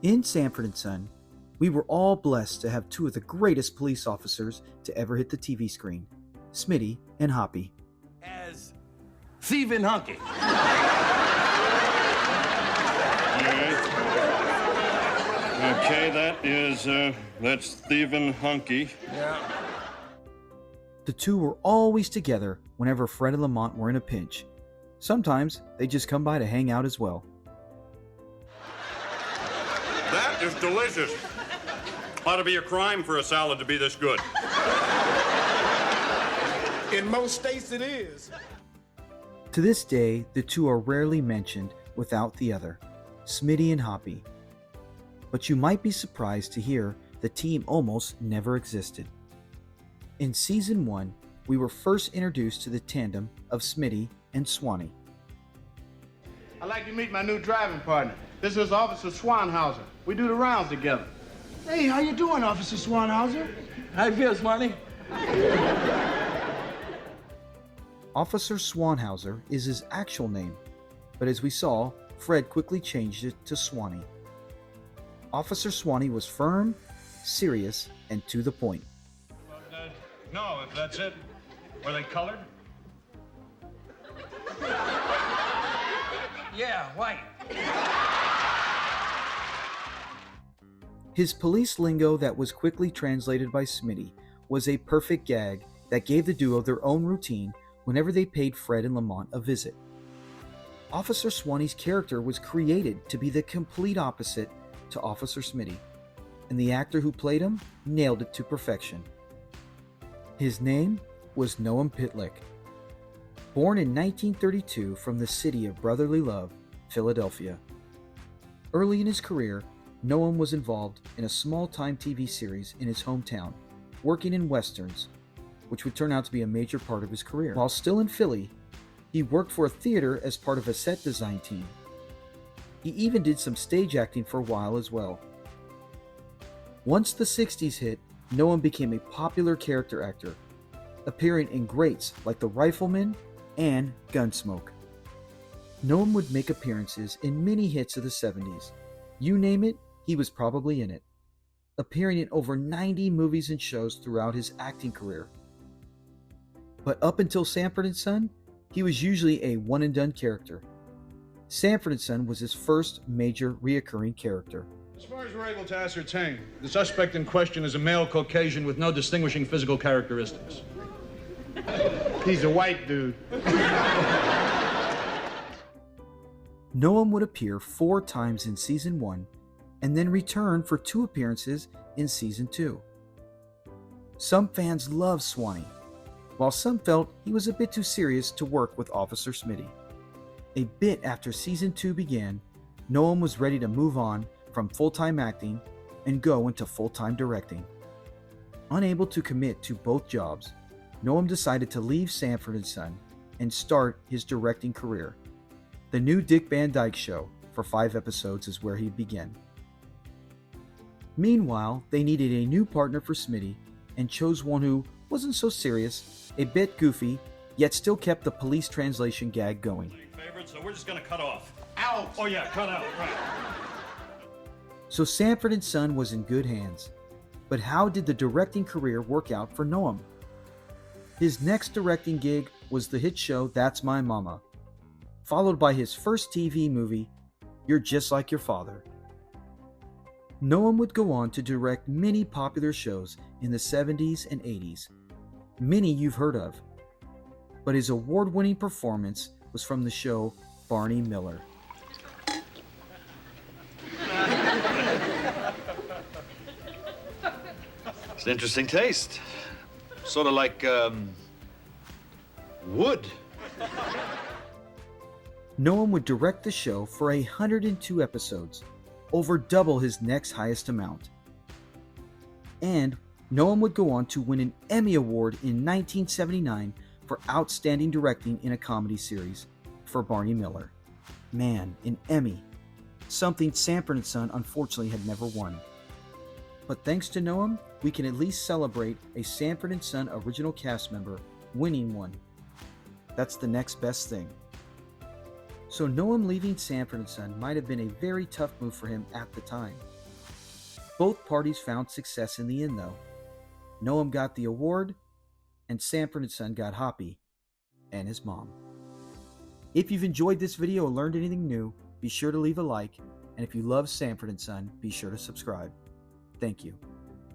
In Sanford and Son, we were all blessed to have two of the greatest police officers to ever hit the TV screen, Smitty and Hoppy. As Thievin' Hunky. Okay, that's Thievin' Hunky. Yeah. The two were always together whenever Fred and Lamont were in a pinch. Sometimes they just come by to hang out as well. That is delicious. Ought to be a crime for a salad to be this good. In most states it is. To this day, the two are rarely mentioned without the other, Smitty and Hoppy. But you might be surprised to hear the team almost never existed. In Season 1, we were first introduced to the tandem of Smitty and Swanny. I'd like to meet my new driving partner. This is Officer Swanhauser. We do the rounds together. Hey, how you doing, Officer Swanhauser? How you feel, Swanny? Officer Swanhauser is his actual name, but as we saw, Fred quickly changed it to Swanny. Officer Swanny was firm, serious, and to the point. No, if that's it. Were they colored? Yeah, white. His police lingo that was quickly translated by Smitty was a perfect gag that gave the duo their own routine whenever they paid Fred and Lamont a visit. Officer Swanny's character was created to be the complete opposite to Officer Smitty, and the actor who played him nailed it to perfection. His name was Noam Pitlik. Born in 1932 from the city of brotherly love, Philadelphia. Early in his career, Noam was involved in a small-time TV series in his hometown, working in westerns, which would turn out to be a major part of his career. While still in Philly, he worked for a theater as part of a set design team. He even did some stage acting for a while as well. Once the 60s hit, Noam became a popular character actor, appearing in greats like The Rifleman and Gunsmoke. Noam would make appearances in many hits of the 70s. You name it, he was probably in it, appearing in over 90 movies and shows throughout his acting career. But up until Sanford and Son, he was usually a one-and-done character. Sanford and Son was his first major reoccurring character. As far as we're able to ascertain, the suspect in question is a male Caucasian with no distinguishing physical characteristics. He's a white dude. Noam would appear 4 times in Season 1 and then return for 2 appearances in Season 2. Some fans loved Swanny, while some felt he was a bit too serious to work with Officer Smitty. A bit after Season 2 began, Noam was ready to move on from full-time acting and go into full-time directing. Unable to commit to both jobs, Noam decided to leave Sanford and Son and start his directing career. The new Dick Van Dyke Show for 5 episodes is where he began. Meanwhile, they needed a new partner for Smitty and chose one who wasn't so serious, a bit goofy, yet still kept the police translation gag going. So we're just gonna cut off. Out! Oh yeah, cut out, right. So Sanford and Son was in good hands. But how did the directing career work out for Noam? His next directing gig was the hit show That's My Mama, followed by his first TV movie, You're Just Like Your Father. Noam would go on to direct many popular shows in the 70s and 80s, many you've heard of. But his award-winning performance was from the show Barney Miller. It's an interesting taste. Sort of like, wood. Noam would direct the show for 102 episodes, over double his next highest amount. And Noam would go on to win an Emmy Award in 1979 for Outstanding Directing in a Comedy Series for Barney Miller. Man, an Emmy. Something Sanford and Son unfortunately had never won. But thanks to Noam, we can at least celebrate a Sanford and Son original cast member winning one. That's the next best thing. So Noam leaving Sanford and Son might have been a very tough move for him at the time. Both parties found success in the end though. Noam got the award, and Sanford and Son got Hoppy and his mom. If you've enjoyed this video or learned anything new, be sure to leave a like, and if you love Sanford and Son, be sure to subscribe. Thank you.